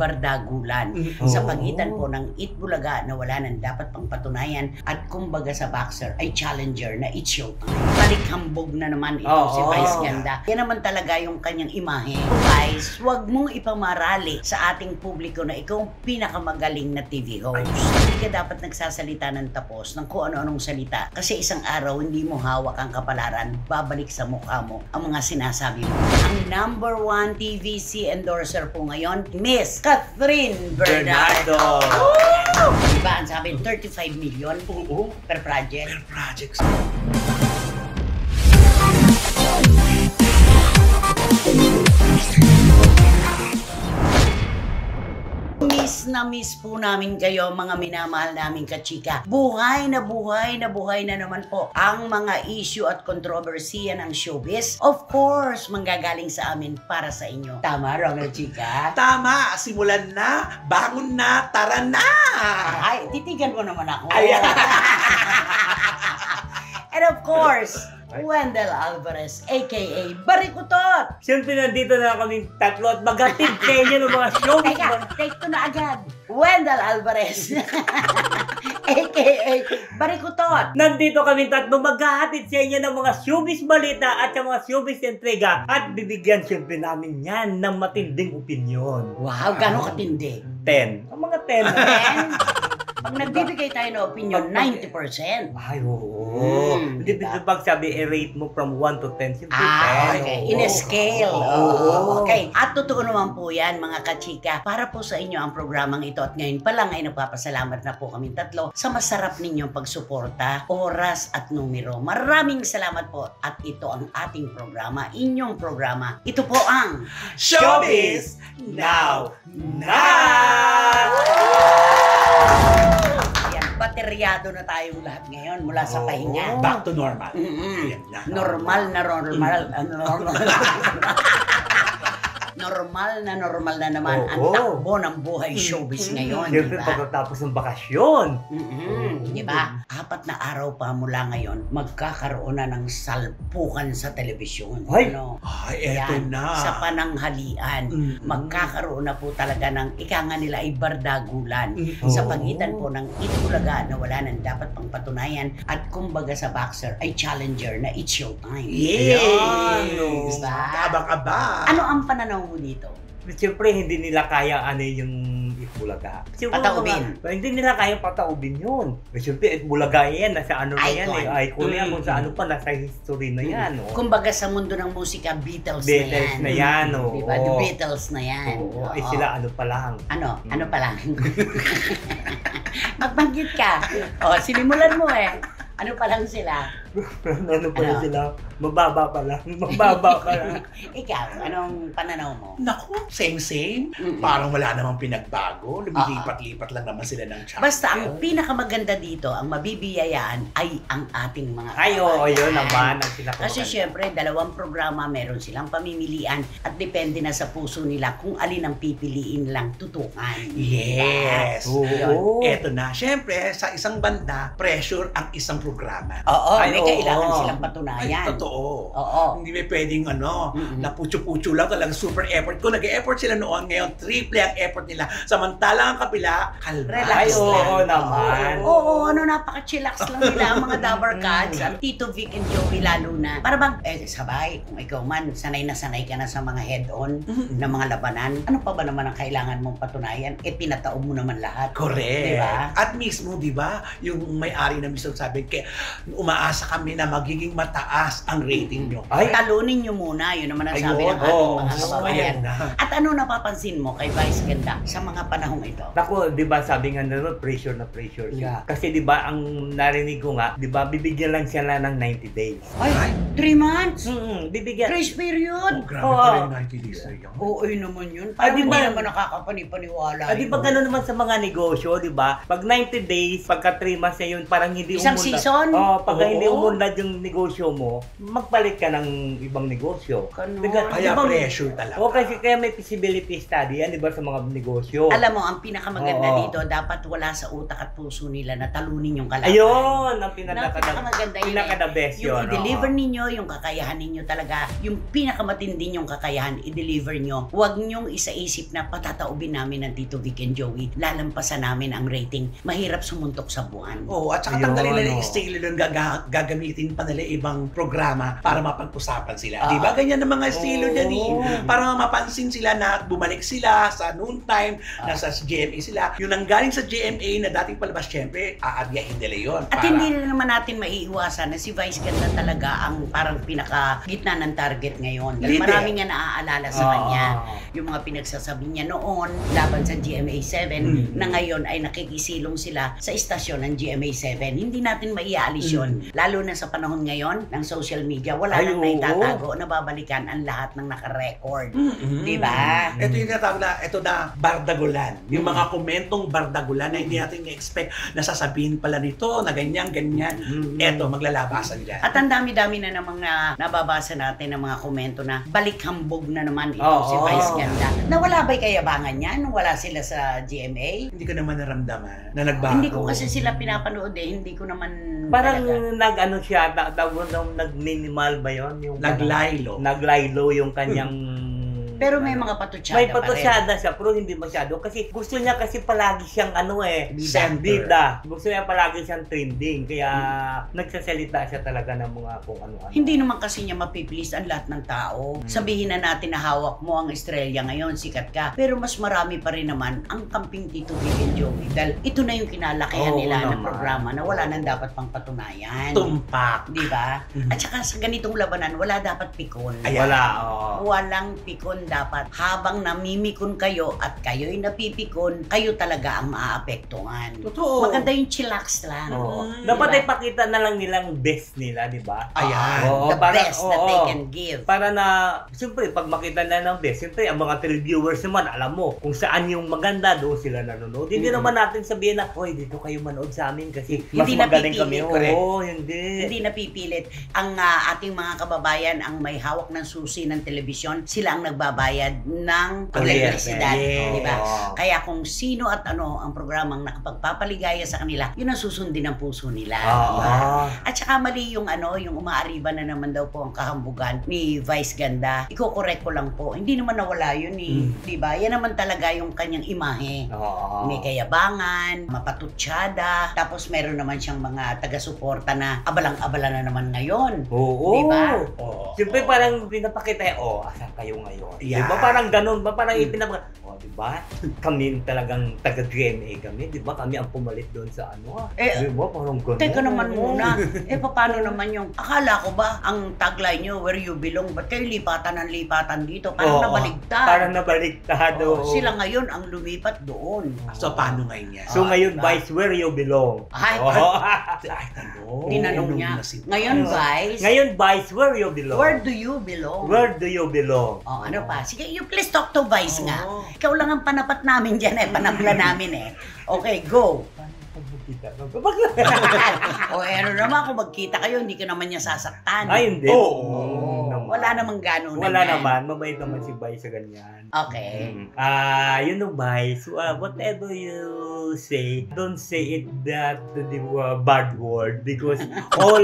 bardagulan sa pagitan po ng Itbulaga na wala nang dapat pang patunayan at kumbaga sa boxer ay challenger na it's showtime. Balikhambog na naman ito si Vice Ganda. Yan naman talaga yung kanyang imahe. Guys, huwag mong ipamarali sa ating publiko na ikaw ang pinakamagaling na TV host. Hindi ka dapat nagsasalita ng tapos ng kung ano-anong salita kasi isang araw hindi mo hawak ang kapalaran, babalik sa mukha mo ang mga sinasabi mo. Ang #1 TVC endorser po ngayon, Miss Catherine Bernardo. Diba ang sabi, 35 million per project? Per project. Miss po namin kayo, mga minamahal naming kachika. Buhay na buhay na buhay na naman po ang mga issue at kontrobersiya ng showbiz. Of course, manggagaling sa amin para sa inyo. Tama, Ronald Chika? Tama! Simulan na! Bangon na! Tara na! Ay, titigan mo naman ako. Ayan. And of course, Wendell Alvarez, a.k.a. Barikutot! Siyempre, nandito na kaming tatlo at maghatid sa inyo ng mga show. Teka, take to na agad. Wendell Alvarez, a.k.a. Barikutot. Nandito kaming tatlo maghahatid sa inyo ng mga showbiz balita at mga showbiz entrega at bibigyan siyempre namin yan ng matinding opinyon. Wow, gano'ng katindi? 10. Ang mga 10. Pag nagbibigay tayo ng opinion, 90%. Ay, oo. Hindi pag sabi, i-rate mo from 1 to 10. Siyempre, 10. Okay. In a scale. Okay. At totoo naman po yan, mga kachika. Para po sa inyo ang programang ito. At ngayon pa lang ay nagpapasalamat na po kaming tatlo sa masarap ninyong pagsuporta, oras at numero. Maraming salamat po. At ito ang ating programa, inyong programa. Ito po ang Showbiz Now! Ayan, bateryado na tayong lahat ngayon mula sa pahinga. Back to normal. Ayan na. Normal. Normal na naman ang takbo ng buhay showbiz ngayon. Siyempre, diba? pagkatapos ng bakasyon. Diba? 4 na araw pa mula ngayon, magkakaroon na ng salpukan sa telebisyon. Ay! Ay, eto Yan, na. sa pananghalian, magkakaroon na po talaga ng, ika nga nila ay bardagulan sa pagitan po ng Itbulaga na wala nang dapat pang patunayan at kumbaga sa boxer ay challenger na it's showtime. Yes! Diba? Abang-abang. Ano ang pananaw mo dito? Siyempre, hindi nila kaya yung Itbulaga. Pataubin. Hindi nila kaya pataubin yun. Siyempre, Itbulaga yan. Nasa ano na yan. Icon yan. Kung sa ano pa, nasa history na yan. Kumbaga sa mundo ng musika, Beatles na yan. Diba? The Beatles na yan. Ay sila ano pa lang. Ano pa lang? Magbanggit ka. Sinimulan mo eh. Ano pa lang sila? Ano pa lang sila? Mababa pa lang. Mababa pa lang. Ikaw, anong pananaw mo? Naku, same. Parang wala namang pinagbago. Lumilipat-lipat lang naman sila ng channel. Basta ang pinakamaganda dito, ang mabibiyayaan ay ang ating mga yun naman ang sila. Kasi syempre, 2 programa, meron silang pamimilian at depende na sa puso nila kung alin ang pipiliin lang tutukan. Yes. Oo. Eto na. Syempre, sa isang banda, pressure ang isang programa. May kailangan silang patunayan. Ay, totoo. Hindi may pwedeng na putyo-putyo lang talagang super effort. Kung nag-effort sila noon, ngayon triple ang effort nila. Samantalang ang kapila, kalma. Relax lang. Naman. Napaka-chillax lang nila ang mga Dabber Cats, ang Tito Vic and Joey lalo na. Para bang, sabay, kung ikaw man, sanay na sanay ka na sa mga head-on na mga labanan, ano pa ba naman ang kailangan mong patunayan? Pinatao mo naman lahat. Correct. Diba? At mismo, di ba, yung may-ari na mismo sabi, umaasa kami na magiging mataas ang rating nyo. Talunin nyo muna, yun naman ang sabi ng ating mga kababayan. At ano napapansin mo kay Vice Ganda sa mga panahong ito? Naku, di ba sabi nga naman, pressure na pressure siya. Kasi di ba ang narinig ko nga, di ba bibigyan lang siya ng 90 days. Ay, 3 months? Bibigyan. Grace period? Grabe pala yung 90 days na yun. Oo, naman yun. Parang hindi naman nakakapaniwala. Di ba gano'n naman sa mga negosyo, di ba? Pag 90 days, pagka 3 months na yun, parang hindi isang season? Pag hindi umunlad yung negosyo mo, magpalit ka ng ibang negosyo. Kaya pressure talaga. O kasi kaya may feasibility study yan, di ba, sa mga negosyo. Alam mo, ang pinakamaganda dito, dapat wala sa utak at puso nila na talunin yung kalaban. Ayun, ang pinakamaganda yun. Pinaka-the best yun. Yung i-deliver ninyo, yung kakayahan ninyo talaga, yung pinakamatindi yung kakayahan, i-deliver nyo. Huwag nyong isaisip na patataubin namin ng Tito Vic and Joey, lalampasan namin ang rating. Mahirap sumuntok sa buwan. At saka tanggalin nila yung estilo nun, gagamitin pa nila ibang programa para mapag-usapan sila. Di ba? Ganyan ang mga estilo dyan para mapansin sila na bumalik sila sa noon time, nasa GMA sila. Yung nanggaling sa GMA na dating palabas, syempre, aadyahin nila yun. At hindi na naman natin maiiwasan na si Vice Ganda talaga ang parang pinaka-gitna ng target ngayon. Dahil marami nga naaalala sa kanya. Yung mga pinagsasabi niya noon laban sa GMA7 na ngayon ay nakikisilong sila sa istasyon ng GMA7. Hindi natin maiaalis yun. Lalo na sa panahon ngayon ng social media, wala nang naitatago na babalikan ang lahat ng naka-record. Diba? Ito yung tinatawag na, ito na bardagulan. Yung mga komentong bardagulan na hindi natin na-expect na sasabihin pala nito na ganyan. Ito, maglalabasan dyan. At ang dami-dami na namang nababasa natin ng mga komento na balik-hambog na naman ito si Vice Ganda. Nawala ba'y kayabangan niya nung wala sila sa GMA? Hindi ko naman naramdaman na nagbago. Hindi ko kasi sila pinapanood hindi ko naman parang nag-ano siya, nag-minimal ba yun? Naglaylo yung kanyang pero may mga patutsada may patutsada siya, pero hindi masyado. Kasi gusto niya kasi palagi siyang bida. Gusto niya palagi siyang trending. Kaya nagsasalita siya talaga ng mga kung ano-ano. Hindi naman kasi niya mapipilis ang lahat ng tao. Sabihin na natin na hawak mo ang estrella ngayon, sikat ka. Pero mas marami pa rin naman ang kamping Tito Vic and Joey. Dahil ito na yung kinalakihan nila na programa na wala nang dapat pang patunayan. Tumpak. Di ba? At saka sa ganitong labanan, wala dapat pikon. Walang pikon dapat. Habang namimikon kayo at kayo'y napipikon, kayo talaga ang maaapektuhan. Totoo. Maganda yung chillax lang. Dapat ay pakita na lang nilang best nila, di ba? The best that they can give. Para na, siyempre, pag makita na ng best, siyempre, ang mga reviewers naman, alam mo, kung saan yung maganda, doon sila nanonood. Hindi naman natin sabihin na, hoy, dito kayo manood sa amin kasi mas hindi magaling kami. Hindi napipilit. Ang ating mga kababayan, ang may hawak ng susi ng telebisyon, sila ang nagbabayad ng elektrisidad. Diba? Kaya kung sino at ano ang programang nakapagpapaligaya sa kanila, yun ang susundin ng puso nila. Diba? At saka mali yung yung umaariba na naman daw po ang kahambugan ni Vice Ganda. Iko-correct ko lang po. Hindi naman nawala yun diba? Yan naman talaga yung kanyang imahe. May kayabangan, mapatutsyada, tapos meron naman siyang mga taga-suporta na abalang-abala na naman ngayon. Diba? Siyempre parang pinapakita, asan kayo ngayon? Yeah. Diba parang ganun ba? Parang ipinapakita, diba? Kami talagang taga-GMA kami, diba? Kami ang pumalit doon sa diba? Parang ganun. Teka naman muna. Paano naman yung, akala ko ba, ang tagline nyo, where you belong, ba't kayo lipatan ng lipatan dito? Parang nabaligtad. Parang nabaligtad. Sila ngayon ang lumipat doon. So, paano ngayon yan? So, ngayon, Vice, where you belong? Tinanong niya. Ngayon, Vice. Ngayon, Vice, where you belong? Where do you belong? Where do you belong? Ano pa? Sige, you please talk to Vice nga. Ikaw lang ang panapat namin dyan panapla namin Okay, go. Ano naman kung magkita kayo, hindi ka naman niya sasaktan. Ay, hindi. Wala namang gano'n. Wala naman. Mabait naman si Vice sa ganyan. Okay. You know, Vice, whatever you say, don't say it that the bad word because all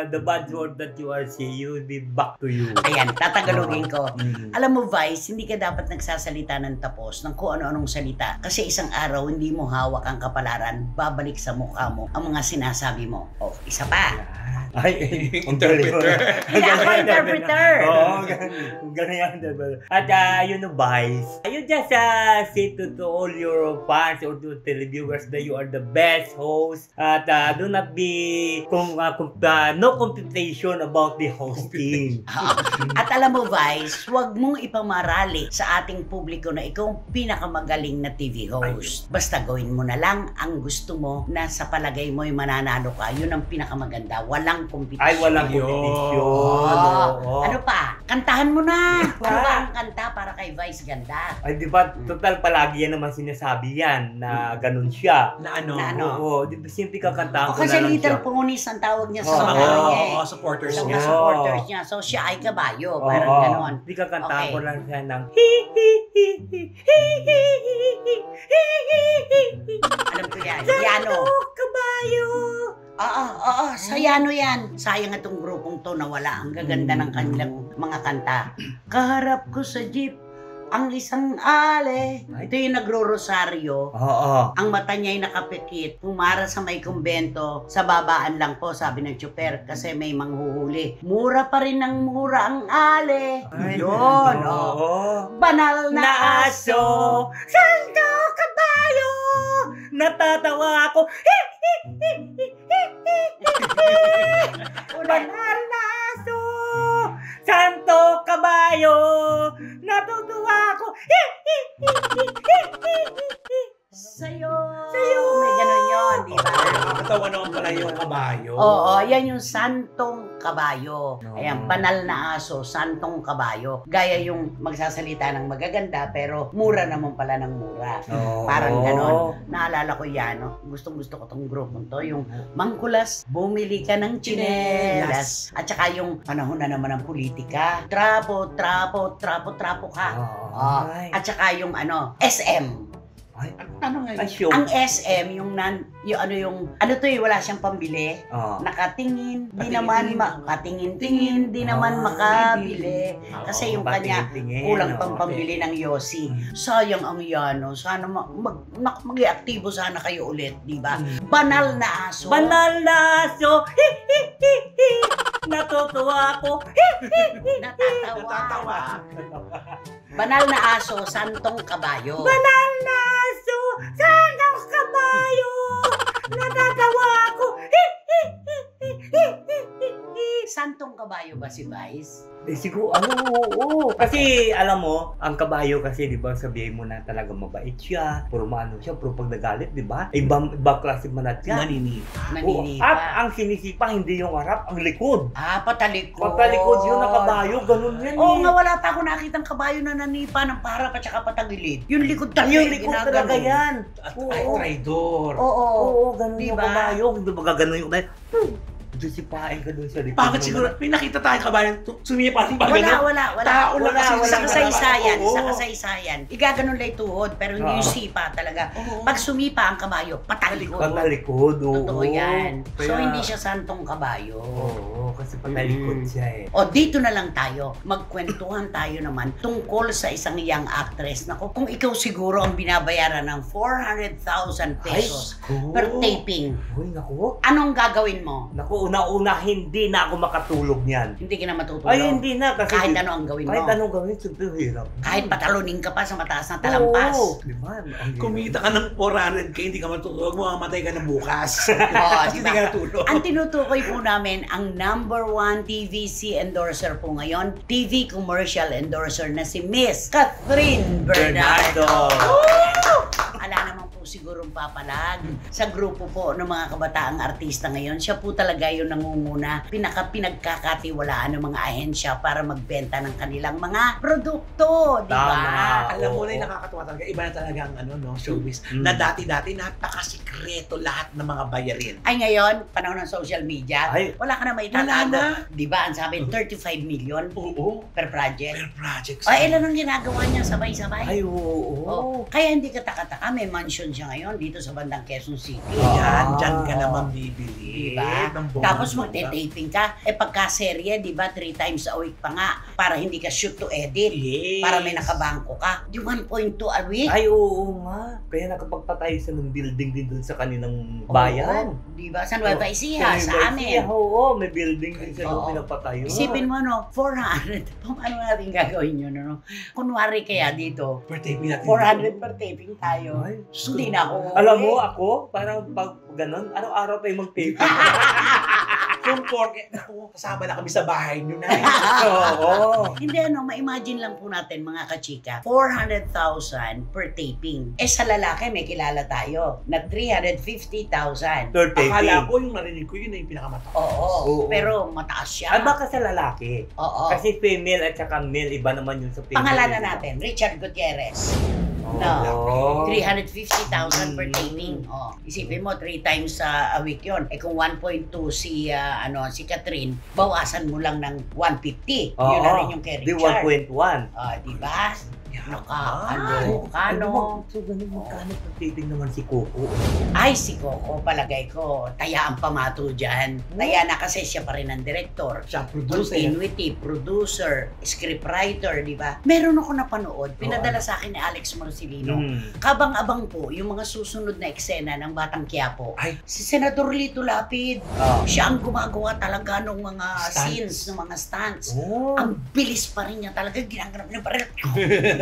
the bad word that you are saying, you will be back to you. Ayan, tatagalogin ko. Alam mo, Vice, hindi ka dapat nagsasalita ng tapos ng kung ano-anong salita. Kasi isang araw, hindi mo hawak ang kapalaran, babalik sa mukha mo ang mga sinasabi mo. Isa pa. Ay, interpreter. Hindi ako interpreter. Ganun yan. At you know, Vice, you just say to all your fans or to televiewers that you are the best host at do not be no computation about the hosting. At alam mo, Vice, huwag mong ipamarali sa ating publiko na ikaw ang pinakamagaling na TV host. Basta gawin mo na lang ang gusto mo na sa palagay mo'y mananalo ka. Yun ang pinakamaganda. Walang walang kompetisyon. Ay, walang Yun. kompetisyon. Oo. Ano pa? Kantahan mo na! Ano ba ang kanta para kay Vice Ganda? Ay, di ba, total palagi yan naman sinasabi yan na ganun siya. Na ano? Na ano? Oo, di ba simple kakantahan O ko kasi na lang Little siya. Ponies ang tawag niya sa Oo. mga ano niya eh. Oo, supporters Sa niya. mga supporters niya. So siya ay kabayo. Parang Oo. ganon. Di kakantahan Okay. ko lang siya ng Alam ko yan. Piano. kabayo. Oo, sayano yan. Sayang itong grupong to na wala. Ang gaganda ng kanilang mga kanta. Kaharap ko sa jeep ang isang ale. Ito yung nagro-rosaryo. Oo. Ang mata niya ay nakapikit. Pumara sa may kumbento. Sa babaan lang po, sabi ng tsuper, kasi may manghuhuli. Mura pa rin ng mura ang ale. Yun, oh. Oo. Banal na Na aso. aso, santo kabayo, natatawa ako. Banal na aso, santo kabayo, natutuwa ako. Sa'yo. Sa'yo. May ganun yun, di ba? Nakakatawa naman pala yung kabayo. Oo, yan yung santong kabayo. Oo. Ayan, banal na aso, santong kabayo. Gaya yung magsasalita ng magaganda, pero mura naman pala ng mura. Oo. Parang ganon. Naalala ko yan, no? Gustong-gusto ko tong grupong to. Yung Mangkulas, bumili ka ng tsinelas. At saka yung panahon na naman ng politika. Trapo ka. Oh. Ay. At saka yung SM. Ay, Ano nga ay, yun? show. Ang SM, yung ano to eh, wala siyang pambili. Oo. Nakatingin, di Patingin-tingin. naman, patingin-tingin, di naman makabili. Kasi yung kanya, Patingin-tingin, kulang oo. pang pambili ng Yossi. Sayang ang Yano. Sana mag-aktibo sana kayo ulit, di ba? Banal na aso. Banal na aso, natutuwa ako. Natatawa. Banal na aso, santong kabayo. Banal na aso, santo kabayo, natatawa ako. Santong kabayo ba si Vice? Eh, siguro, oo. Kasi, alam mo, ang kabayo kasi, di ba, sabihin mo na talaga mabait siya, puro maano siya, puro pag nagalit, di ba? Ibang klase manat siya. Naninipa. Naninipa. At ang sinisipa, hindi yung harap, ang likod. Patalikod. Pagtalikod yun na kabayo, ganun yan Oo eh. nga, wala pa ako nakitang kabayo na nanipa ng para at saka patagilid. Yung likod talaga. Yung likod talaga yan. At Oo. ay, traidor. Oo. Oo, ganun Diba? yung kabayo. Hindi ba gano'n yung kabayo? Sipain ka doon sa likod. Bakit siguro, may nakita tayong kabayan, sumipa ng bagano? Wala. Tao lang kasi Sa kasaysayan, Oo. sa kasaysayan. Igaganon lang tuhod, pero hindi yung Oo. sipa talaga. Oo. Pag sumipa ang kabayo, patalikod. Patalikod, oo. Totoo yan. So, Kaya- hindi siya santong kabayo. Oo, kasi patalikod siya eh. O, dito na lang tayo. Magkwentuhan tayo naman tungkol sa isang young actress. Naku, kung ikaw siguro ang binabayaran ng 400,000 pesos per taping, Uy, naku. anong gagawin mo? Naku, una-una, hindi na ako makatulog niyan. Hindi ka na matutulog. Ay, hindi na. Kasi Kahit ano ang gawin mo. Kahit anong gawin, siyempre hirap. Kahit patalunin ka pa sa mataas na talampas. Oo, di ba? Ang hirap. Kumita ka ng 400k, hindi ka matutulog, mamamatay ka ng bukas. Oo, Hindi diba? ka natulog. Ang tinutukoy po namin, ang #1 TVC endorser po ngayon, TV commercial endorser na si Miss Catherine Bernardo. Ala naman po sigurong papalag sa grupo po ng mga kabataang artista ngayon. Siya po talaga yung nangunguna, pinagkakatiwalaan ng mga ahensya para magbenta ng kanilang mga produkto, di ba? Tama. Alam mo Oo. na yung nakakatuwa talaga, iba na talaga ang showbiz. Mm. Na dati-dati, napakasikreto lahat ng mga bayarin. Ay ngayon, panahon ng social media, Ay. wala ka na may Wala tatago. na. Di ba? Ang sabi, 35 million Oo. per project. Per projects. Ay, ilan ang ginagawa niya sabay-sabay? Ay, oo. Oh, kaya hindi ka taka-taka, may mansion siya ngayon dito sa bandang Quezon City. Dyan ka naman bibili. Diba? Ng bongga. Tapos magte-taping ka. Pagka-serye, di ba, 3 times a week pa nga para hindi ka shoot to edit. Yes. Para may nakabangko ka. Di 1.2 a week? Ay, oo nga. Kaya nakapagpatay sa ng building din doon sa kanilang bayan. Oo, di ba? Sa Nueva Ecija, sa amin. Oo, may building din sa Oo. pinapatayo. Isipin mo, no, 400. Paano natin gagawin yun, no? Kunwari kaya dito, Per taping natin. 400 per taping tayo. Ay, Hindi na ako. alam mo, ako, parang pag ganun, araw-araw tayo mag-taping. Kung porke, naku, kasama na kami sa bahay nyo na. Oo. Hindi ma-imagine lang po natin mga kachika, 400,000 per taping. Sa lalaki may kilala tayo na 350,000. Third Akala taping. ko yung narinig ko yun na yung pinakamataas. Oo, Oo. pero mataas siya. Ay, baka sa lalaki. Oo. Kasi female at saka male, iba naman yung sa female. Pangalanan natin, Richard Gutierrez. Oh. 350,000 per taping. Oh, isipin mo 3 times a week 'yon. Kung 1.2 si si Catherine, bawasan mo lang ng 150. Yun na rin yung kay Di Richard. 1.1. Di ba? Ano? Kano? So, ganun magkano pag taping naman si Coco? Ay, si Coco, palagay ko, taya ang pamato dyan. Taya na kasi siya pa rin ang director. Siya producer. Continuity, producer, scriptwriter, di ba? Meron ako napanood, pinadala sa akin ni Alex Marcelino. Kabang-abang po yung mga susunod na eksena ng Batang Quiapo. Ay. Si Senador Lito Lapid, siya ang gumagawa talaga ng mga scenes, ng mga stunts. Oh. Ang bilis pa rin niya talaga, ginaganap niya pa rin.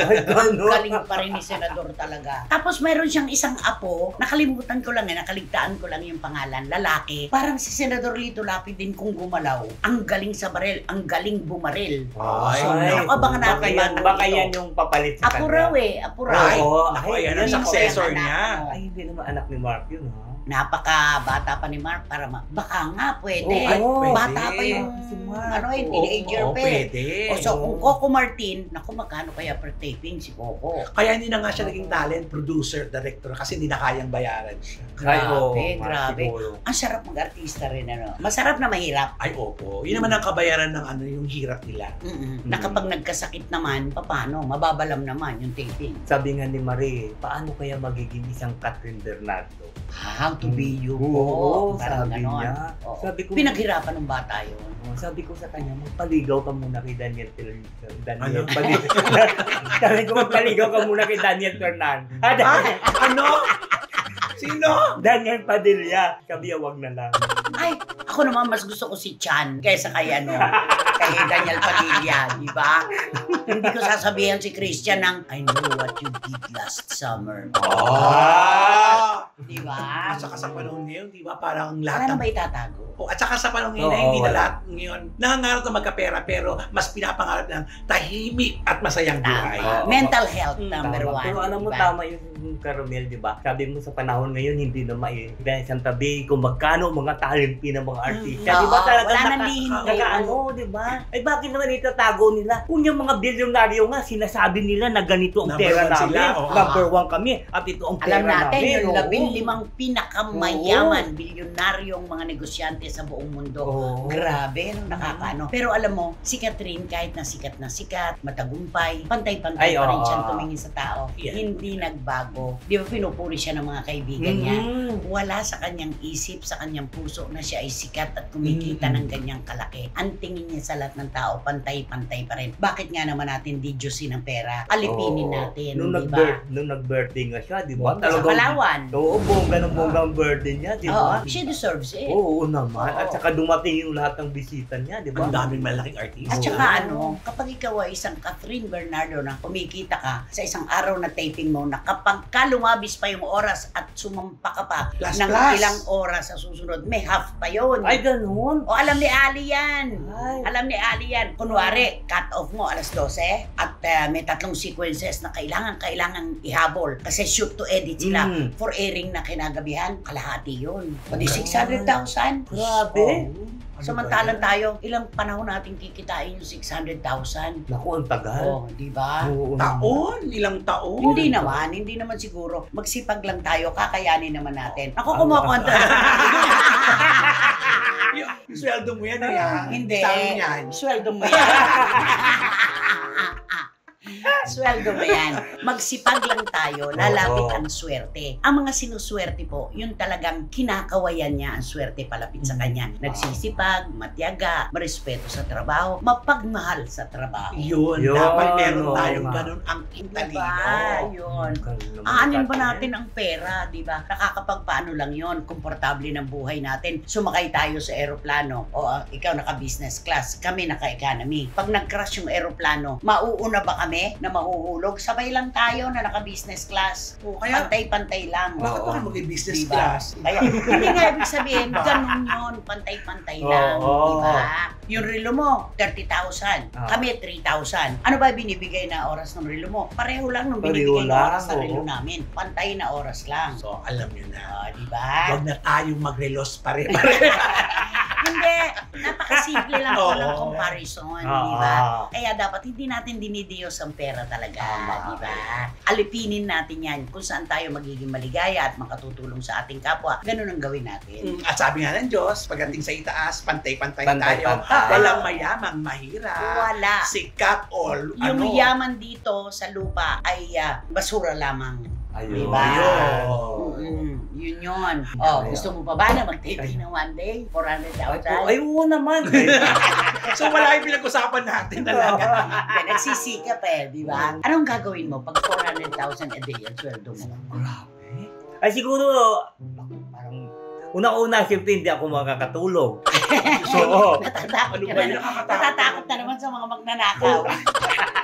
Ay, gano'n. Galing pa rin ni Senador talaga. Tapos mayroon siyang isang apo, nakalimutan ko lang nakaligtaan ko lang yung pangalan, lalaki. Parang si Senador Lito Lapid din kung gumalaw. Ang galing sa baril, ang galing bumaril. Ay, So, nakabangan natin Baka yan yung papalit sa Apo kanya. raw apo raw. Ay, Oo. naku, Ay, ayan ang yun successor yung niya. anak. Ay, hindi naman anak ni Mark yun, ha? Napaka-bata pa ni Mark para baka nga pwede. Oo, pwede. Bata pa yung Si Mark. teenager Oo, pa pwede. So kung Coco Martin, naku magkano kaya per taping si Coco? Kaya hindi na nga siya naging talent producer, director kasi hindi na kayang bayaran siya. Ay, oo, Grabe. siguro. Ang sarap mag-artista rin Masarap na mahirap. Ay, opo. Yun naman ang kabayaran ng yung hirap nila. Na kapag nagkasakit naman, paano? Mababalam naman yung taping. Sabi nga ni Marie, paano kaya magiging isang Catherine Bernardo? How to be you po. Oo, Parang sabi ganon. niya. Oo. Sabi ko, Pinaghirapan ng bata yun. sabi ko sa kanya, magpaligaw ka muna kay Daniel Ano? Sabi ko, magpaligaw ka muna kay Daniel Fernandez. Ano? Sino? Daniel Padilla. Sabi, wag na lang. Ay, ako naman mas gusto ko si Chan kaysa kay kay Daniel Padilla, di ba? Hindi ko sasabihan si Christian ng I know what you did last summer. Di ba? At saka sa panahon ngayon, di ba, parang lahat Wala na ng... ba itatago? Oh, at saka sa panahon ngayon, Oo, hindi na wala. lahat ngayon nangangarap na magkapera pero mas pinapangarap ng tahimik at masayang buhay. Tama. Oo. Mental health, number Tama. one. Pero alam mo, di ba? tama yung Carmel, di ba? Sabi mo sa panahon ngayon, hindi na dahil sa tabi kung magkano mga talenti ng mga artista. Di ba Oo, talaga wala nang lihim nakaano, di ba? Ay bakit naman itatago nila? Kung yung mga bilyonaryo nga, sinasabi nila na ganito ang Number pera one namin. sila, oo. Number one kami. At ito ang pera Alam natin, namin. yung oo. 15 pinakamayaman, bilyonaryong mga negosyante sa buong mundo. Oo. Grabe, nakakaano. Pero alam mo, si Catherine, kahit na sikat, matagumpay, pantay-pantay Ay, pa rin oo. siyang tumingin sa tao. Yeah. Hindi nagbago. Di ba pinupuri siya ng mga kaibigan niya? Wala sa kanyang isip, sa kanyang puso na siya ay sikat at kumikita ng ganyang kalaki. Ang tingin niya sa lahat ng tao, pantay-pantay pa rin. Bakit nga naman natin didyusin ng pera? Alipinin Oo. natin, Nung di ba? nag-birthday nga siya, di ba? Sa Palawan. Oo, bongga ang birthday niya, di Oo, ba? she deserves it. Oo naman. Oo. At saka dumating yung lahat ng bisita niya, di ba? Ang daming malaking artista. At Oo. saka kapag ikaw ay isang Catherine Bernardo na kumikita ka sa isang araw na taping mo na kapag ka lumabis pa yung oras at sumampa ka pa Plus, ng plus. ilang oras sa susunod, may half pa yun. Ay, ganun. O alam ni Ali yan. Ay. Alam ni Ali yan. Kunwari, cut off mo alas 12 at may 3 sequences na kailangan ihabol kasi shoot to edit sila for airing na kinagabihan. Kalahati yun. O di 600,000. Grabe. Samantalang tayo, ilang panahon natin kikitain yung 600,000. Naku, ang tagal. Oh, di ba? Oo, Taon? Ilang taon? Hindi naman siguro. Magsipag lang tayo, kakayanin naman natin. Ako kumuha ko Yung sweldo mo yan, ha? Hindi. Sabi niyan. Sweldo mo yan. Sweldo mo yan. Magsipag lang tayo, lalapit ang swerte. Ang mga sinuswerte po, yun talagang kinakawayan niya ang swerte palapit sa kanya. Nagsisipag, matyaga, marespeto sa trabaho, mapagmahal sa trabaho. Yun, Yun, dapat meron oo tayong nga. ganun ang talino. Diba? Yun. Aanin ba natin ang pera, di ba? Nakakapagpaano lang yon, komportable ng buhay natin. Sumakay tayo sa eroplano, o ikaw naka-business class, kami naka-economy. Pag nag-crash yung eroplano, mauuna ba kami na mahuhulog. Sabay lang tayo na naka-business class. O, kaya, Pantay-pantay lang. bakit Oo. pa mag-business Diba? class? Kaya, hindi nga ibig sabihin, ganun yun, pantay-pantay lang, Oo. diba? Yung relo mo, 30,000. Oo. Kami, 3,000. Ano ba binibigay na oras ng relo mo? Pareho lang nung Pareho binibigay na lang, oras ng relo oo. namin. Pantay na oras lang. So, alam nyo na. Diba? Huwag na tayong magrelos pare. Hindi, napakasimple lang po Oo. ng comparison, Oo. di ba? Kaya dapat hindi natin dinidiyos ang pera talaga, Tama. di ba? Alipinin natin yan kung saan tayo magiging maligaya at makatutulong sa ating kapwa. Ganun ang gawin natin. At sabi nga ng Diyos, pagdating sa itaas, pantay-pantay tayo. Pantay-pantay. Walang mayamang mahirap. Wala. Sikat all, Yung ano. yaman dito sa lupa ay basura lamang. Ayun. Diba? Ayun. Yun yun. Oh, gusto mo pa ba na mag-taping ng one day? 400,000? Ay, oo naman. So wala yung pinag-usapan natin talaga. Nagsisikap di ba? Anong gagawin mo pag 400,000 a day ang sweldo mo? Grabe. Ay, siguro, parang, una-una, siyempre hindi ako makakatulog. So, Natatakot Ano ka ba na. yung Natatakot na naman sa mga magnanakaw.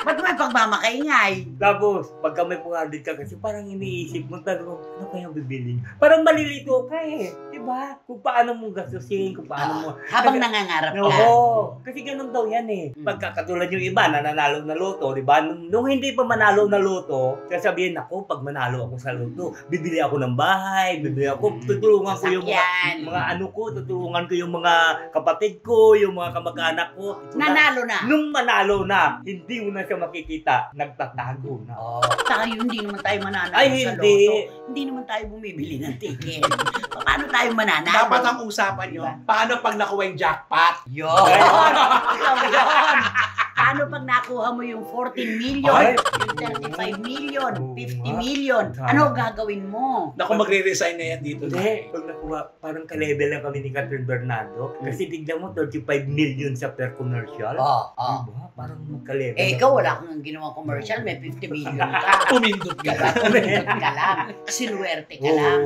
Ba't may pagmamakaingay? tapos, pagka may 400 ka kasi parang iniisip mo talaga, ano kaya bibilin? Parang malilito ka diba? Kung paano mo gastusin, kung paano mo... Habang nangangarap ka. Oo, kasi ganun daw yan Pagkakatulad yung iba, nananalo na loto, diba? Nung hindi pa manalo na loto, sasabihin ako, pag manalo ako sa loto, bibili ako ng bahay, bibili ako, tutulungan ko yung mga ano ko, tutulungan ko yung mga kapatid ko, yung mga kamag-anak ko. Nanalo na. Nung manalo na, hindi mo na siya makikita, nagtatago na. Tayo, hindi naman tayo mananalo Ay, sa hindi. loto. Hindi naman tayo bumibili ng ticket. Paano tayo mananalo? Dapat ang usapan nyo, paano pag nakuha yung jackpot? Yun! Ikaw yun! Paano pag nakuha mo yung 14 million, Ay. yung 35 million, 50 Oo. million, ano gagawin mo? Naku, magre-resign na yan dito. Hindi, pag nakuha, parang ka-level lang kami ni Catherine Bernardo. Kasi tignan mo, 35 million sa per commercial. Diba? Parang magka-level. Eh, ikaw wala kang ginawang commercial, may 50 million ka. Pumindot ka. Diba? Kumindot ka lang. Sinuwerte ka lang.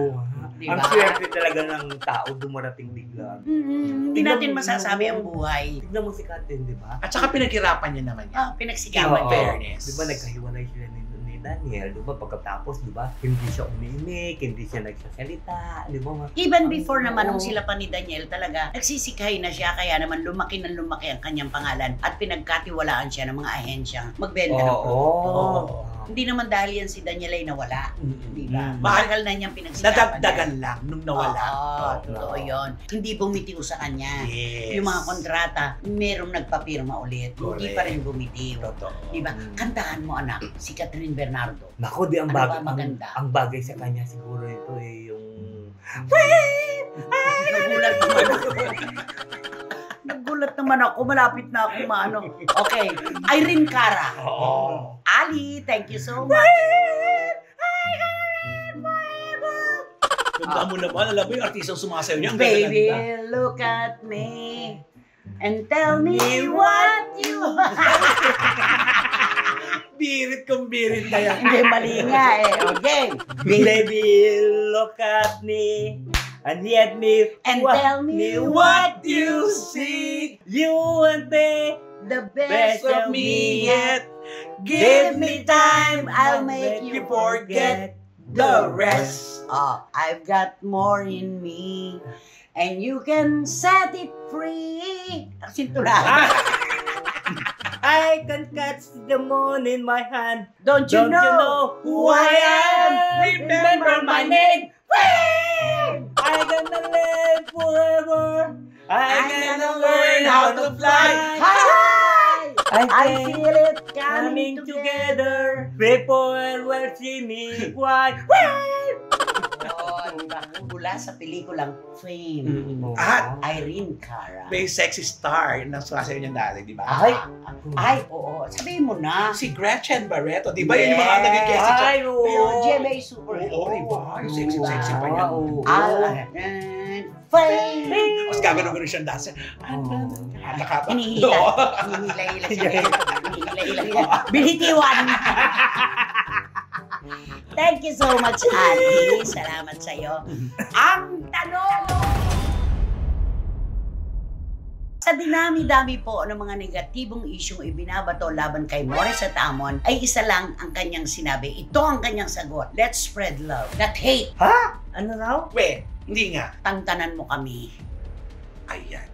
Diba? Ang swerte talaga ng tao dumarating bigla. Hindi natin masasabi ang buhay. Tignan mo si Catherine, di ba? At saka pinaghirapan niya naman yan. Pinagsikaman Oo. ka. Fairness. Di ba nagkahiwalay sila ni Daniel, di ba? Pagkatapos, di ba? Hindi siya umiimik, hindi siya nagsasalita, di ba? Even before naman nung sila pa ni Daniel talaga, nagsisikhay na siya kaya naman lumaki ang kanyang pangalan at pinagkatiwalaan siya ng mga ahensyang magbenta ng produkto. Oo. Hindi naman dahil yan si Daniel ay nawala. Di ba? Mm. Matagal na niyang pinagsikapan. Nadagdagan lang nung nawala. Oo, totoo yun. Hindi bumitiw sa kanya. Yes. Yung mga kontrata, merong nagpapirma ulit. Hindi pa rin bumitiw. Totoo. Di ba? Kantahan mo anak, si Catherine Bernardo. Naku, di ang Ano bagay, ba maganda? ang bagay sa kanya siguro ito yung... Nagulat naman ako. Nagulat naman ako. Malapit na ako maano. Okay. Irene Cara. Oo. Ali, thank you so much. Ganda mo naman. Alam mo yung artistang sumasayaw niya. Ang Baby, ganda-ganda. look at me and tell me what you Birit kong birit kaya. Hindi, mali nga Okay. Baby, look at me and let me And tell me what you see. You want the Best best of me yet. Give me time, I'll make you forget the rest. I've got more in me and you can set it free. Sintulan. I can catch the moon in my hand. Don't you know who I am? Remember my name. I gonna live forever. I gonna learn how to fly. Hi! I feel it coming coming together. together. People will see me cry. Diba? Mula sa pelikulang Fame. At Irene Cara. may sexy star na sumasayaw niya dati, di ba? Ay, oo. Sabihin mo na. Si Gretchen Barreto, di ba? Yun yung mga naging guest siya. Ay, oo. Pero GMA Superhero. Oo, di ba? Yung sexy pa niya. Fame! Tapos gagano-gano siyang dance. Hinihila. Hinihila-hila siya. Hinihila-hila siya. Binitiwan! Thank you so much, Ali. Salamat sa'yo. Ang tanong! Sa dinami-dami po ng mga negatibong isyong ibinabato laban kay Morris at Amon, ay isa lang ang kanyang sinabi. Ito ang kanyang sagot. Let's spread love, not hate. Ha? Ano raw? We, hindi nga. Tantanan mo kami. Ayan.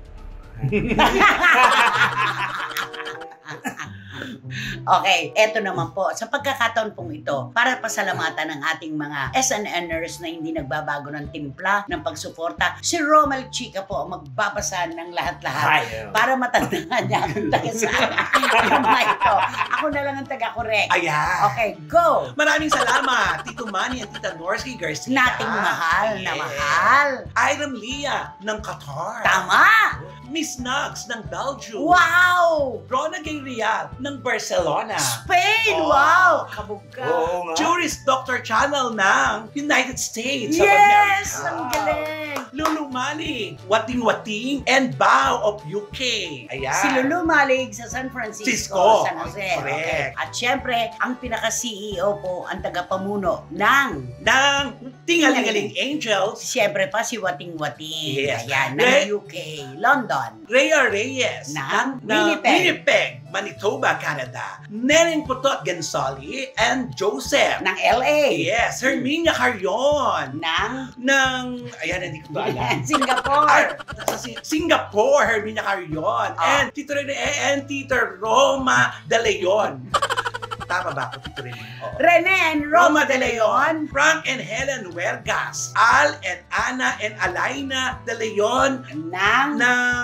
Okay, eto naman po. Sa pagkakataon pong ito, para pasalamatan ng ating mga SNNers na hindi nagbabago ng timpla, ng pagsuporta, si Romel Chica po ang magbabasa ng lahat-lahat para matandaan niya ang taga-saan. Ito. Ako na lang ang taga-correct. Ayan. Okay, go! Maraming salamat, Tito Manny at Tita Norsky Garcia. Nating mahal na mahal. Iram Lia ng Qatar. Tama! Miss Nugs ng Belgium. Wow! Rona Gay Real ng Barcelona. Spain! Oh. Wow! Kabog ka. Oo nga. Tourist Dr. Channel ng United States of Yes! America. Ang galing! Lulu Mali, Wating Wating, and Bao of UK. Ayan. Si Lulu Malig sa San Francisco, Cisco. San Jose. Correct. Okay. At syempre, ang pinaka-CEO po, ang tagapamuno ng Ng Tingalingaling Angels, syempre pa si Wating Wating. Yes. Ayan, ng UK, London. Rhea Reyes Ng ng Winnipeg. Winnipeg, Manitoba, Canada. Neneng Putot Gansoli and Joseph. Ng LA. Yes, Herminia Carrion. Ng Ayan, hindi ko ba alam. Singapore. Singapore, Herminia Carrion. And Tito Rene and Tito Roma De Leon. Tama ba ako, Tito Rene? Oo. Rene and Roma De Leon. Frank and Helen Huergas. Al and Ana and Alaina De Leon ng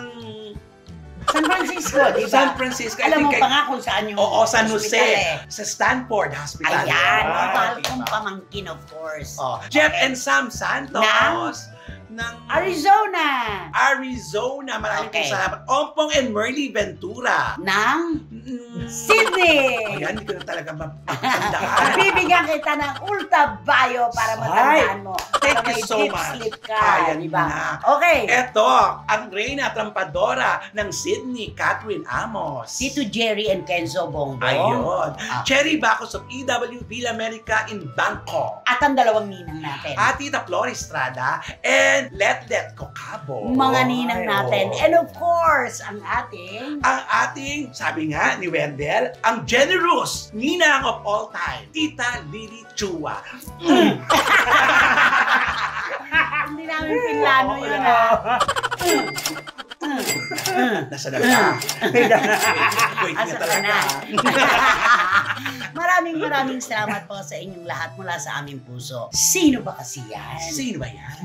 San Francisco, di ba? San Francisco. Alam mo pa nga kung saan yung Oo, San hospital Jose. Sa Stanford Hospital. Ayan, mahal diba? kong pamangkin, of course. Oh, Jeff Okay. and Sam Santos ng Arizona. Arizona. Maraming Okay. salamat. Ompong and Merly Ventura. Ng Mm. Sydney. Ayan, hindi ko na talaga mapagandaan. Bibigyan kita ng Ulta Bio para matandaan mo. Thank Para you may so deep much. sleep ka, Ayan di ba? na. Okay. Eto, ang Reyna Trampadora ng Sydney, Catherine Amos. Tito Jerry and Kenzo Bongbong. Ayun. Ah. Cherry Bacos of EW Villa America in Bangkok. At ang dalawang ninang natin. At Tita Flor Estrada and Let Cocabo. Mga ninang natin. And of course, ang ating Ang ating, sabi nga ni Wendell, ang generous ninang of all time, Tita Lily Chua. hindi namin pinlano yun, ha? Nasa na ba? Wait Asa na ka talaga. na? Maraming salamat po sa inyong lahat mula sa aming puso. Sino ba kasi yan? Sino ba yan?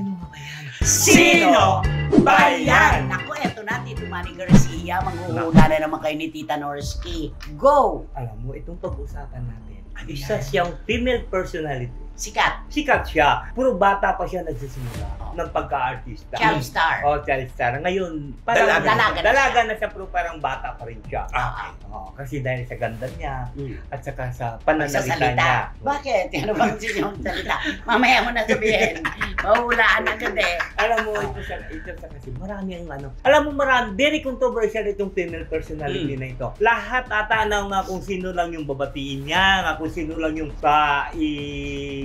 Sino ba yan? Ako, eto na, Tito Manny Garcia. Manghuhula na naman kayo ni Tita Norsky. Go! Alam mo, itong pag-usapan natin, Ano isa yan? siyang female personality. Sikat. Sikat siya. Puro bata pa siya nagsisimula ng pagka-artista. Child star. Oh, child star. Ngayon, parang Dalaga na na siya, pero parang bata pa rin siya. Okay. Oh, kasi dahil sa ganda niya, Mm. at saka sa Sa pananalita niya. salita. Bakit? Ano bang sinyong salita? Mamaya mo na sabihin. Mahulaan agad eh. Alam mo, ito sa kasi marami ang ano. Alam mo, marami, very controversial itong female personality na ito. Lahat ata nga kung sino lang yung babatiin niya, nga kung sino lang yung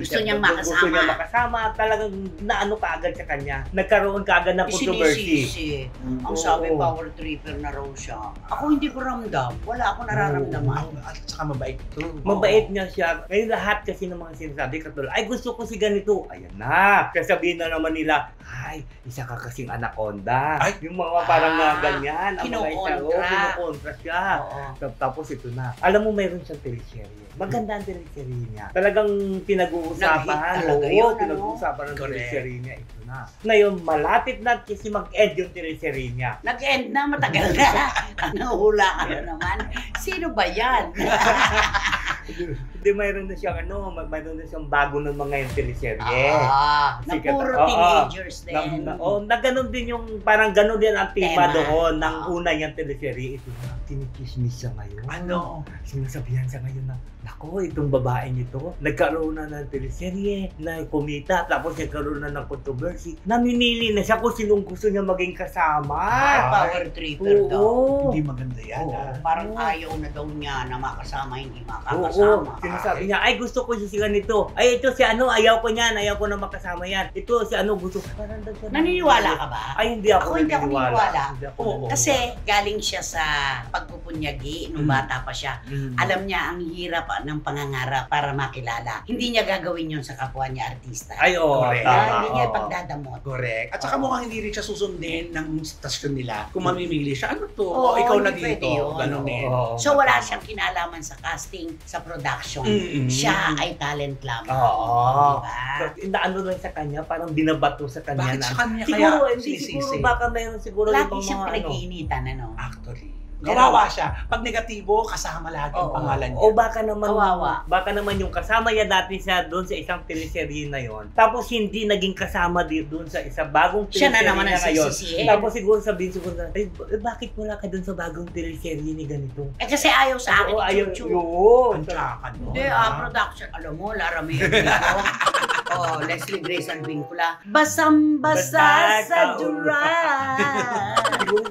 Gusto niyang gusto niya makasama. makasama. Talagang naano ka agad sa kanya. Nagkaroon ka agad ng controversy. Sinisisi. Ang Oo. sabi, power tripper na raw siya. Ako hindi ko ramdam. Wala ako nararamdaman. At saka mabait ito. Mabait niya siya. Ngayon lahat kasi ng mga sinasabi katulad, ay gusto ko si ganito. Ayan na. Sasabihin na naman nila, ay, isa ka kasing anaconda. Ay. Yung mga parang ganyan. Ang mga isa, kinukontra siya. Oo. Tapos ito na. Alam mo, mayroon siyang teleserye. Maganda ang teleserye niya. Talagang pinag-uusapan. Nag-hit talaga yun, ano? Pinag-uusapan ng Correct. teleserye niya. Ito na. Ngayon, malapit na kasi mag-end yung teleserye niya. Nag-end na, matagal na. Nahuhula ka na naman. Sino ba yan? Hindi, mayroon na siyang mayroon na siyang bago ng mga yung teleserye. Na Sikat. puro Oo. teenagers din. Na ganun din yung, parang ganun din ang tema Tema. doon ng Oo. una niyang teleserye. Ito na, tinikismis siya ngayon. Ano? Sinasabihan siya ngayon na, nako, itong babaeng ito, nagkaroon na ng teleserye, na kumita, tapos nagkaroon na ng controversy. Namimili na siya kung sinong gusto niya maging kasama. Power tripper daw. Oo. Hindi maganda yan. Oo. ah. Parang ayaw na daw niya na makasama, hindi Oo, makakasama. makasama. Sinasabi niya, ay gusto ko si ganito. Ay ito si ano, ayaw ko niyan, ayaw ko na makasama yan. Ito si ano, gusto ko. Naniniwala ka ba? Ay hindi ako Hindi ako naniniwala. Hindi ako Oo. naniniwala. Kasi galing siya sa pagpupunyagi nung bata pa siya. Alam niya ang hirap ng pangangarap para makilala. Hindi niya gagawin yun sa kapwa niya artista. Ay oo, Correct. tama. Hindi niya oo. ipagdadamot. Correct. At saka mukhang hindi rin siya susundin ng stasyon nila. Kung mamimili siya, ano to? Oo, O ikaw na hindi pwede dito. yun. Ganun din. Oo. So wala siyang kinalaman sa casting, sa production. Mm-mm. Siya ay talent lamang. Oo. Diba? So, inaano lang sa kanya, parang binabato sa kanya Bakit na. sa kanya Siguro, kaya hindi siguro, sinisisi? baka mayroon siguro Lagi ibang siyang mga ano. pinag-iinitan, ano? Actually. Kawawa siya. Pag negatibo, kasama lagi ang Oo. pangalan niya. O baka naman, Kawawa. baka naman yung kasama niya dati siya doon sa isang teleserye na yon. Tapos hindi naging kasama din doon sa isang bagong Siya na teleserye naman ang ngayon. sisisihin. Tapos siguro sabihin siguro na, bakit wala ka doon sa bagong teleserye ni ganito? Eh kasi ayaw sa akin Oo, ni ayaw, Chuchu. yun. Ang tsakan mo. Hindi, production. Alam mo, Lara May Enrico. Oh, Leslie Grace Alvincula. Basang-basa sa Duran.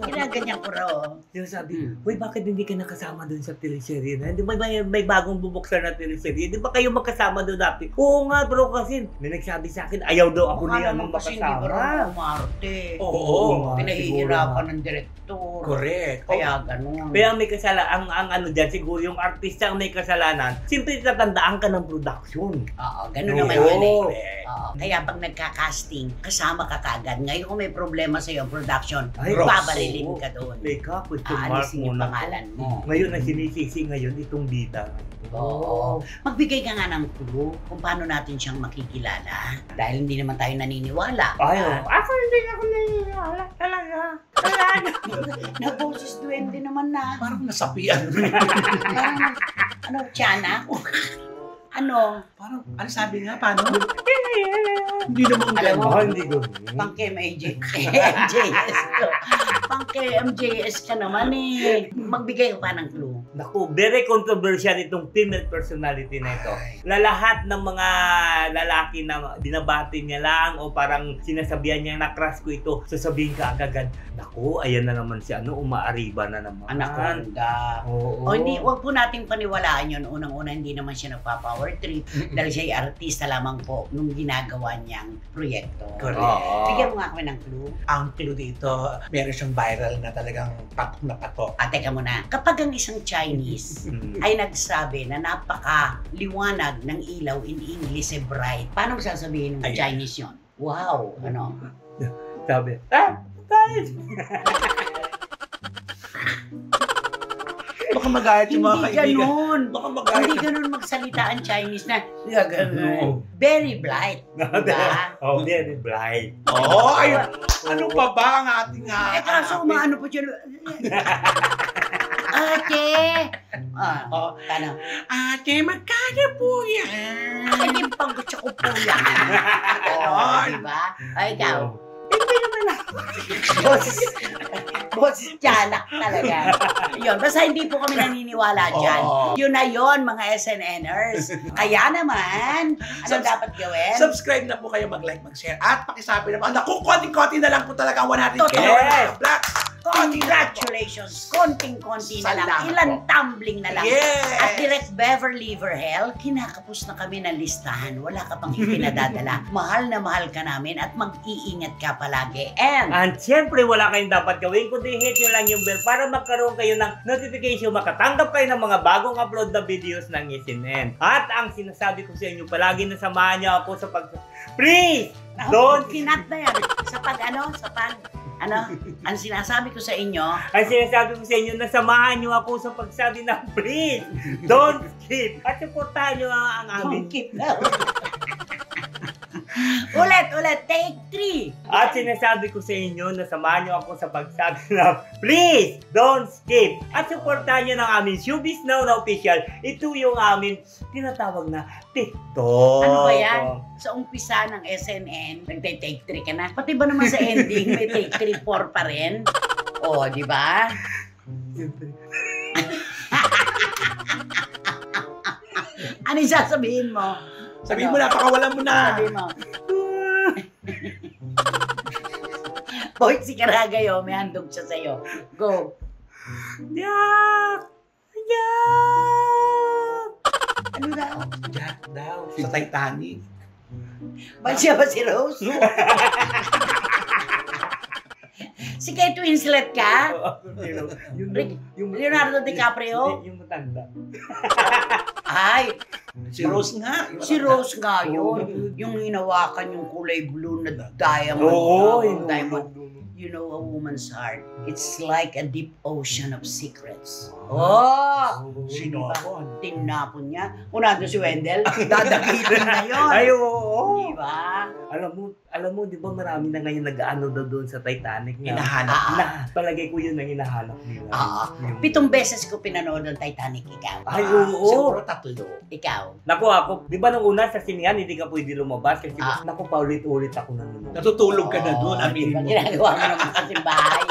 Ginaganyan ko raw. Yung sabi, uy, bakit hindi ka nakasama doon sa teleserye na? Di ba may bagong bubuksan na teleserye? Di ba kayo magkasama doon dati? Oo nga, bro, kasi may nagsabi sa akin, ayaw daw ako Baka niya naman nung kasi hindi ko makasama. raw umarte. Oo. Pinahihirapan ng direktor. Correct. Kaya ganun. Kaya may kasalanan, ang ano dyan, siguro yung artista ang may kasalanan, simple tatandaan ka ng production. Oo, ganun Oo. naman yun eh. Correct. Oo. Kaya pag nagka-casting, kasama ka kagad. Ngayon kung may problema sa iyo production, Ay, babarilin ka doon. Teka, question mark Aalisin yung muna. pangalan mo. Ngayon, ang sinisisi ngayon, itong bida. Oo. Magbigay ka nga ng clue kung paano natin siyang makikilala. Dahil hindi naman tayo naniniwala. Ayaw. Ako hindi ako naniniwala. Talaga. Talaga. Nag-boses duwende naman na. Parang nasapian. Parang, ano, tiyanak? Ano? Parang, ano sabi nga, paano? Hindi naman Alam mo, ganun. Hindi ko. Pang MJS to. Pang MJS ka naman eh. Magbigay ka pa ng clue. Naku, very controversial itong female personality na ito. Na lahat ng mga lalaki na binabati niya lang o parang sinasabihan niya na crush ko ito, sasabihin ka agad, naku, ayan na naman si ano, umaariba na naman. Anaconda. Oo. O hindi, wag po nating paniwalaan yun. Unang-una, hindi naman siya nagpa-power trip dahil siya ay artista lamang po nung ginagawa niyang proyekto. Correct. Oo. Bigyan mo nga kami ng clue. Ang clue dito, meron siyang viral na talagang patok na patok. Teka muna. Kapag ang isang Chinese ay nagsabi na napaka-liwanag ng ilaw in English ay bright, paano sasabihin ng Ayan. Chinese yon? Wow! Ano? Sabi, guys! Baka magayat yung mga Hindi kaibigan. ganun. Baka magayat. Hindi ganun magsalita ang Chinese na Oo. very bright. Diba? Oh, very bright. Oo, ay, ano pa ba ang ating Eh kaso umaano po siya. Ate! Oh, Paano? ate, magkano po yan? Hindi pang gusto ko po yan. Ganon. Diba? Ay, ikaw. Hindi naman ako. Boses tiyanak talaga. Yun, basta hindi po kami naniniwala dyan. Oo. Yun na yun, mga SNNers. Kaya naman, ano dapat gawin? Subscribe na po kayo, mag-like, mag-share, at pakisabi naman. Naku, konting-konti na lang po talaga, 100K. Yes. Black. Congratulations! Konting-konti na lang. Salamat Ilang po. tumbling na lang. Yes. At Direct Beverly Verhel, kinakapos na kami ng listahan. Wala ka pang ipinadadala. Mahal na mahal ka namin at mag-iingat ka palagi. And, And syempre, wala kayong dapat gawin kundi hit nyo lang yung bell para magkaroon kayo ng notification, makatanggap kayo ng mga bagong upload na videos ng SNN. At ang sinasabi ko sa inyo, palagi na samahan nyo ako sa Please! Don't! kinat na yan. Ang sinasabi ko sa inyo, Ang sinasabi ko sa inyo, nasamahan nyo ako sa pagsabi ng please, don't skip. At supportahan nyo ang aming. don't keep na. Ulit, take 3. At sinasabi ko sa inyo, nasamahan nyo ako sa pagsabi ng please, don't skip. At supportahan nyo ng aming Showbiz Now na official. Ito yung aming tinatawag na TikTok. Ano ba yan? Sa umpisa ng SNN, nagte-take 3 ka na. Pati ba naman sa ending, may take 3, 4 pa rin? O, di ba? Ano yung sasabihin mo? Sabihin mo na, pakawalan mo na. Sabihin mo. Boy, si Karagayo, may handog siya sa'yo. Go. Yak! Yak! Ano daw? Jack daw. Sa Titanic. Ba't siya ba si Rose? Si Kate Winslet ka? yung Leonardo DiCaprio? Yung matanda. Ay, Si Rose nga. si Rose nga yun. Yung hinawakan yung kulay blue na diamond. Oo, diamond. You know, a woman's heart. It's like a deep ocean of secrets. Oh! Sino Diba? ako? Tinapon niya. Kung nandun si Wendell, dadakitin na yun. Ay, oo. Diba? Alam mo, di ba marami na ngayon nag-ano daw doon sa Titanic na Hinahanap. palagay ko yun ang hinahanap nila. Yung- 7 beses ko pinanood ng Titanic, ikaw. Ay, oo. Siguro 3. Ikaw. Naku ako, di ba nung una sa sinihan, hindi ka pwede lumabas kasi naku, paulit-ulit ako nanonood. Natutulog ka na doon, Diba? aminin mo. Ginagawa mo naman kasi bahay.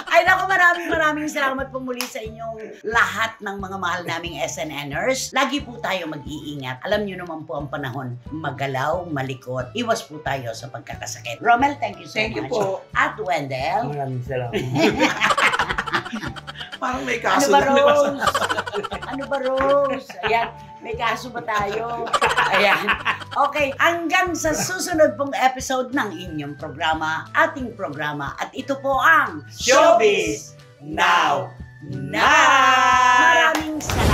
Ay, naku, maraming salamat po muli sa inyong lahat ng mga mahal naming SNNers. Lagi po tayo mag-iingat. Alam niyo naman po ang panahon, magalaw, malikot. Iwas po tayo sa pagkakasakit. Romel, thank you so Thank you much. po. At Wendell. Maraming salamat. Parang may Ano kaso ba, na Rose? Ano ba, Rose? Ayan, may kaso ba tayo? Ayan. Okay, hanggang sa susunod pong episode ng inyong programa, ating programa. At ito po ang Showbiz Now! Maraming salamat.